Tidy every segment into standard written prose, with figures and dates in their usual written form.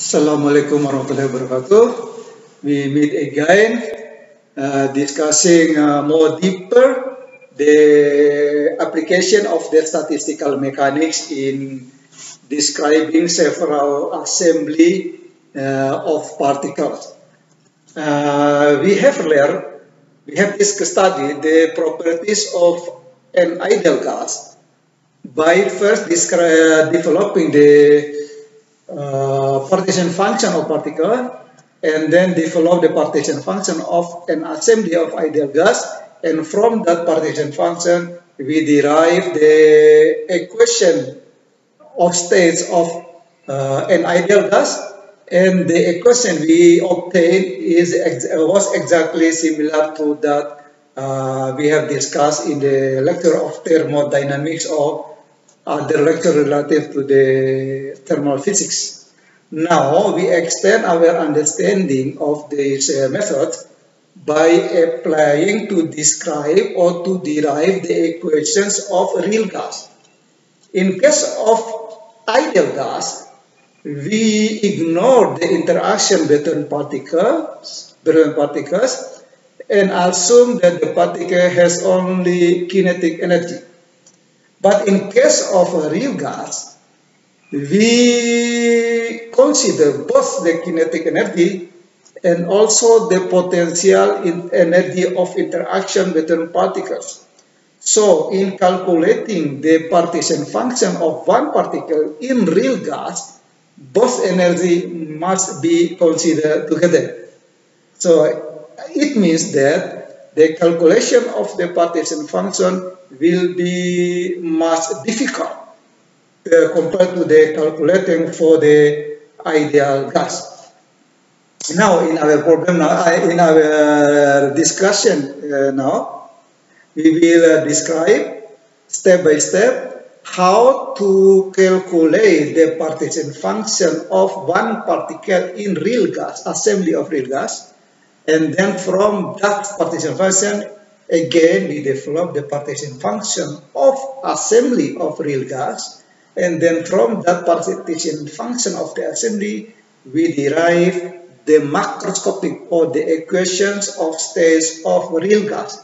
Assalamualaikum warahmatullahi wabarakatuh. We meet again discussing more deeper the application of the statistical mechanics in describing several assembly of particles. We have studied the properties of an ideal gas by first developing the partition function of particle, and then develop the partition function of an assembly of ideal gas, and from that partition function we derive the equation of states of an ideal gas, and the equation we obtained was exactly similar to that we have discussed in the lecture of thermodynamics or other lecture related to the thermal physics. Now we extend our understanding of this method by applying to describe or to derive the equations of real gas. In case of ideal gas, we ignore the interaction between particles and assume that the particle has only kinetic energy. But in case of a real gas, we consider both the kinetic energy and also the potential energy of interaction between particles. So, in calculating the partition function of one particle in real gas, both energy must be considered together. So, it means that the calculation of the partition function will be much difficult compared to the calculating for the ideal gas. Now, in our problem, in our discussion now, we will describe step by step how to calculate the partition function of one particle in real gas, assembly of real gas, and then from that partition function, again, we develop the partition function of assembly of real gas, and then from that partition function of the assembly, we derive the macroscopic or the equations of states of real gas.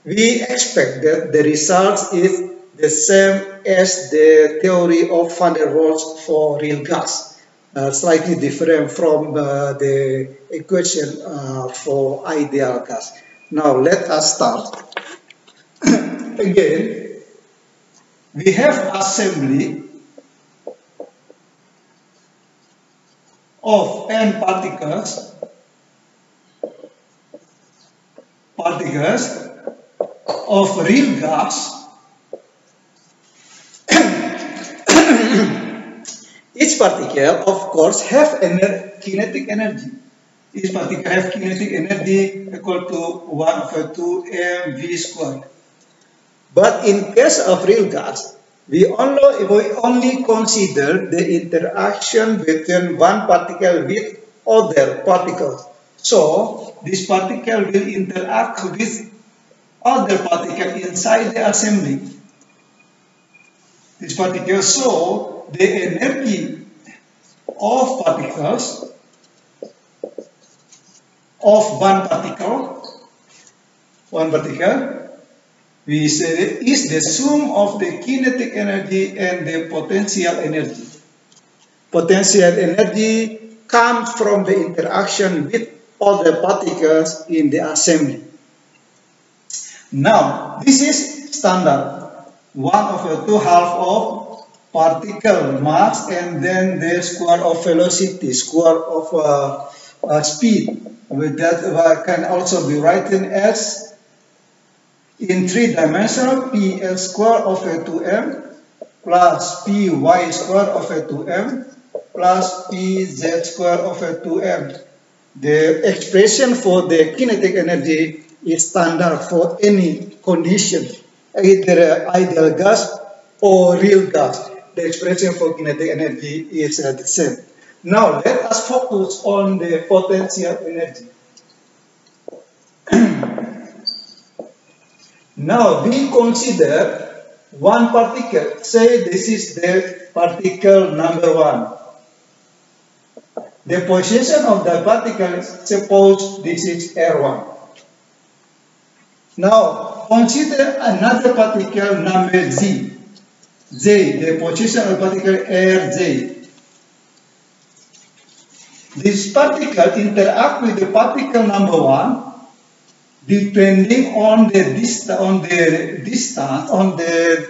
We expect that the result is the same as the theory of van der Waals for real gas, slightly different from the equation for ideal gas. Now let us start. Again, we have assembly of n particles of real gas. Each particle, of course, have kinetic energy. Each particle have kinetic energy equal to 1/2 mv squared. But in case of real gas, we only consider the interaction between one particle with other particles. So, this particle will interact with other particles inside the assembly. This particle, so the energy of particles of one particle, we say is the sum of the kinetic energy and the potential energy. Potential energy comes from the interaction with other particles in the assembly. Now, this is standard. 1/2 of particle mass and then the square of velocity, square of speed. With that, can also be written as in 3-dimensional pl square of 2m plus py square of 2m plus pz square of 2m. The expression for the kinetic energy is standard for any condition, either ideal gas or real gas. The expression for kinetic energy is the same. Now let us focus on the potential energy. Now we consider one particle. Say this is the particle number 1. the position of the particle, suppose this is R1. Now, consider another particle number Z. Z, the position of the particle Rj. This particle interact with the particle number 1 depending on the distance, on the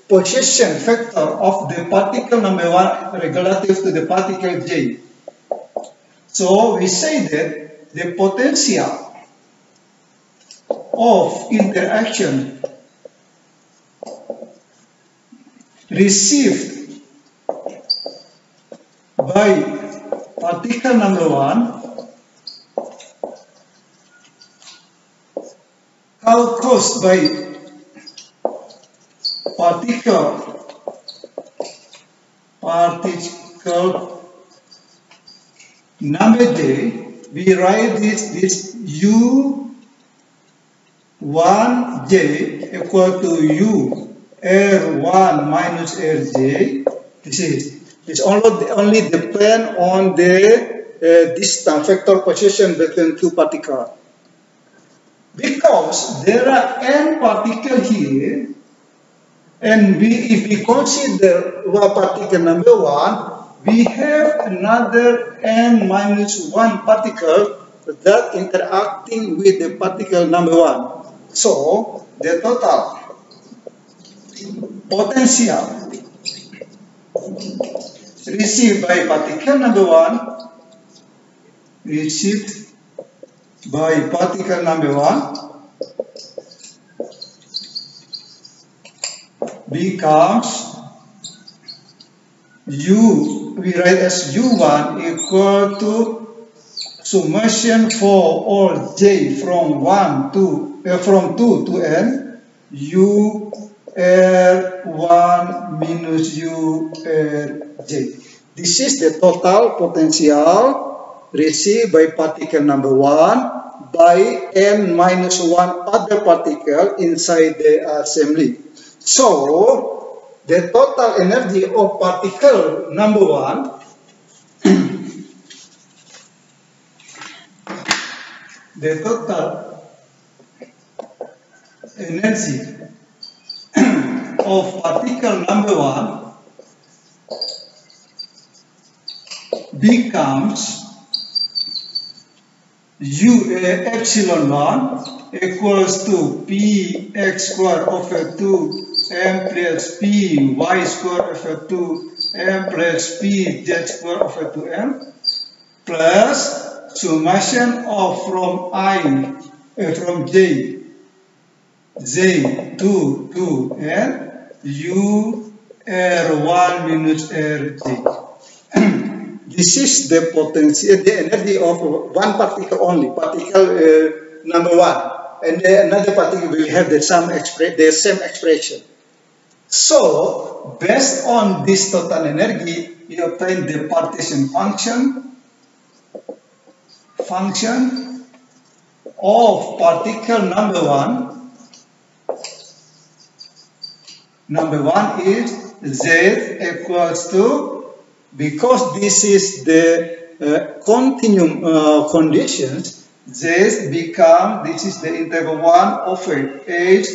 position factor of the particle number 1 relative to the particle J. So we say that the potential of interaction received by particle number 1 caused by particle number J, we write this U1J equal to U R1 minus Rj. This only depend on the distance factor position between two particles. Because there are n particles here, and if we consider particle number 1, we have another n minus 1 particle that interacting with the particle number 1. So the total potential received by particle number 1 becomes we write as U1 equal to summation for all j from 2 to n U R1 minus U Rj. This is the total potential received by particle number 1 by n minus 1 other particle inside the assembly. So, the total energy of particle number 1 the total energy of particle number 1 becomes U epsilon 1 equals to Px squared over 2m plus Py squared over 2m plus Pz squared over 2m plus summation of from j to n U R1 minus Rj. This is the potential, the energy of one particle only, particle number 1, and another particle will have the same expression. So, based on this total energy, you obtain the partition function of particle number 1. Number 1 is Z equals to, because this is the continuum conditions, Z become, this is the integral 1 over h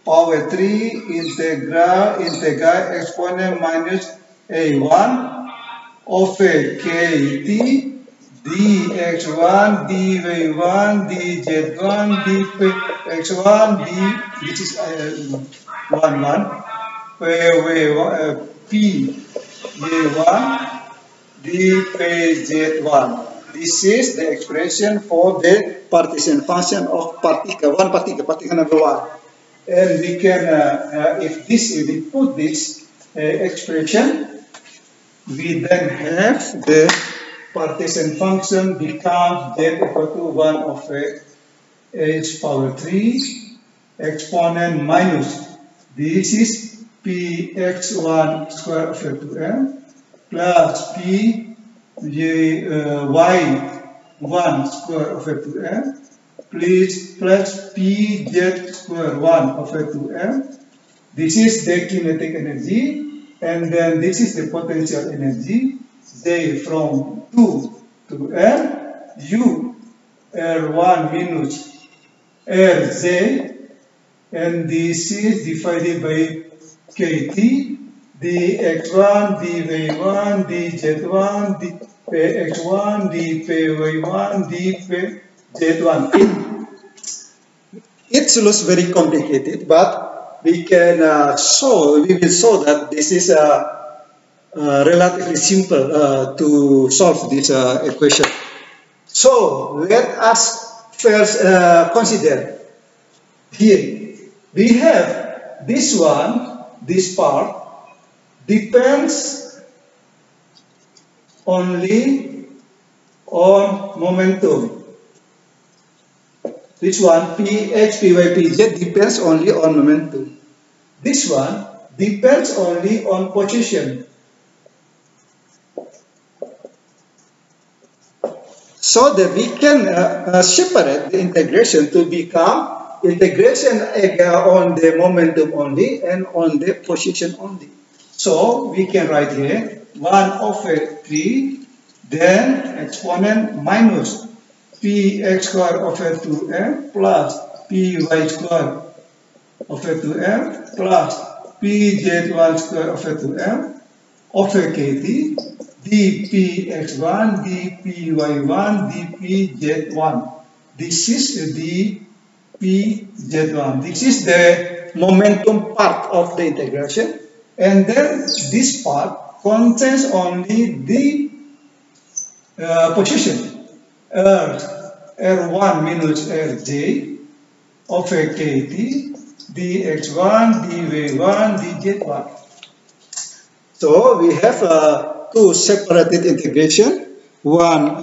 power 3 integral exponent minus a1 over kt dx1 dy1 dz1 dx1 this is 1 where p y1 dpz1. This is the expression for the partition function of particle number 1. And we can, if we put this expression, we then have the partition function becomes z equal to 1 over h power 3 exponent minus, this is px1 square over 2m plus y1 square over 2m plus pz square 1 over 2m. This is the kinetic energy, and then this is the potential energy, J from 2 to M, U R1 minus Rj, and this is divided by KT, dx1, dy1, dz1, dpx1, dpy1, dpz1. It looks very complicated, but we can we will show that this is relatively simple to solve this equation. So let us first consider here. We have this one, this part depends only on momentum. This one, Px, Py, Pz depends only on momentum. This one depends only on position. So that we can separate the integration to become integration on the momentum only and on the position only. So we can write here 1/3, then exponent minus Px squared over 2m plus Py squared over 2m plus Pz1 squared over 2m over Kt dpx1, dpy1, dpz1. This is the dpz1. This is the momentum part of the integration. And then this part contains only the position. R1 minus Rj over Kt dx1, dy1, dz1. So we have two separated integration. One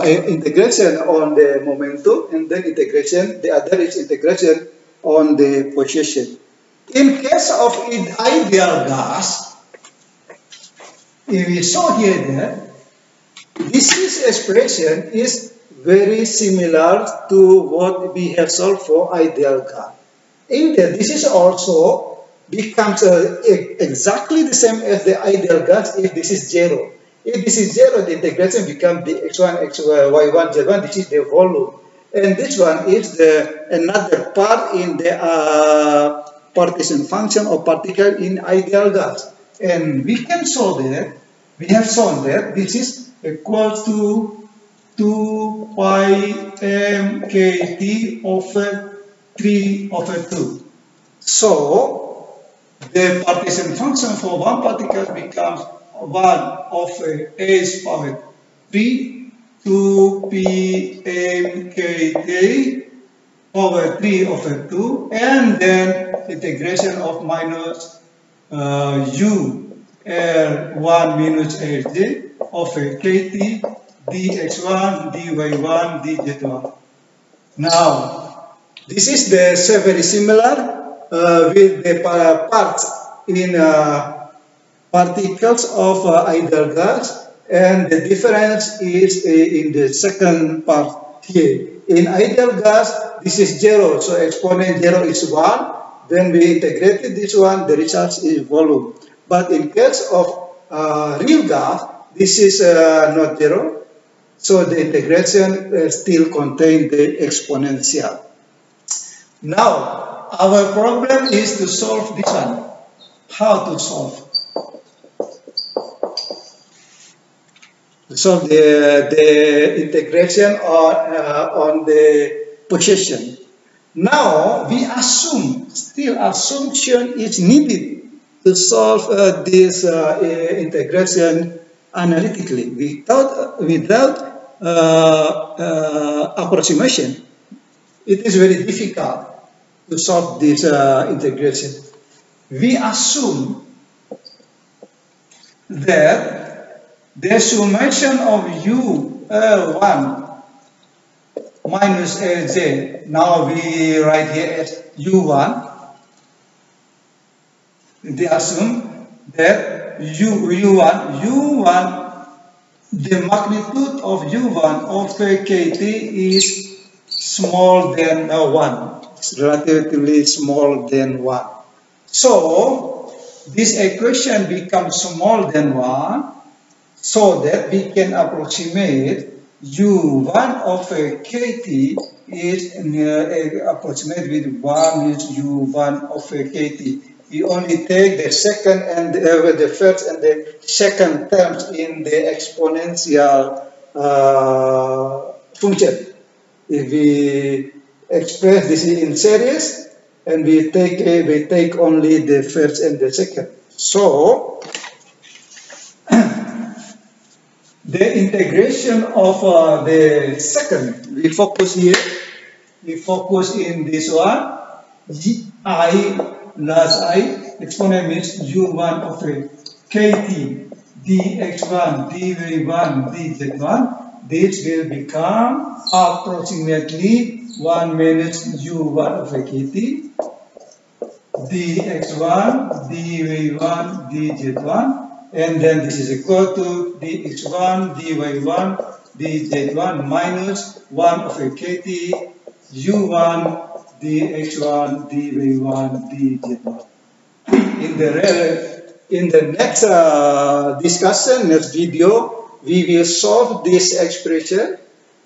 integration on the momentum, and then integration, the other is integration on the position. In case of ideal gas, if we saw here that this expression is very similar to what we have solved for ideal gas. Indeed, this is also becomes exactly the same as the ideal gas if this is 0. If this is 0, the integration becomes dx1, y1, z1. This is the volume. And this one is another part in the partition function of particle in ideal gas. And we can show that, we have shown that this is equal to 2 pi m kt over 3 over 2. So the partition function for one particle becomes 1 over h power 3 2 p m kt over 3 over 2, and then integration of minus u r1 minus rj over kt dx1, dy1, dz1. Now, this is the very similar with the parts in particles of ideal gas, and the difference is in the second part here. In ideal gas, this is 0, so exponent 0 is 1. Then we integrated this one, the result is volume. But in case of real gas, this is not 0, so the integration still contains the exponential. Now, our problem is to solve this one. How to solve? To solve the integration on the position. Now, we assume, still assumption is needed to solve this integration analytically without approximation. It is very difficult to solve this integration. We assume that the summation of u L1 minus Lj, now we write here as u1. They assume that u1, the magnitude of u1 of kt is small than 1. It's relatively small than 1. So, this equation becomes small than 1, so that we can approximate U1 of KT is approximated with 1 means U1 of KT. We only take the second and the first and the second terms in the exponential function. If we express this in series, and we take only the first and the second. So the integration of the second, we focus here. We focus in this one. I plus I exponent means U1 of KT dx1 dy1 dz1. This will become approximately 1 minus U1 of KT dx1 dy1 dz1. And then this is equal to dx1 dy1 dz1 minus 1 of KT u1 dx1 dy1 dz1. In the next discussion, next video, we will solve this expression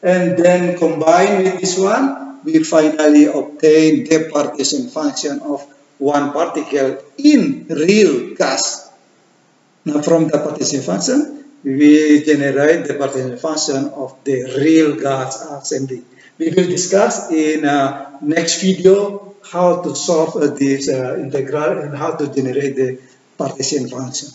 and then combine with this one, we finally obtain the partition function of one particle in real gas. Now from the partition function, we generate the partition function of the real gas assembly. We will discuss in next video how to solve this integral and how to generate the partition function.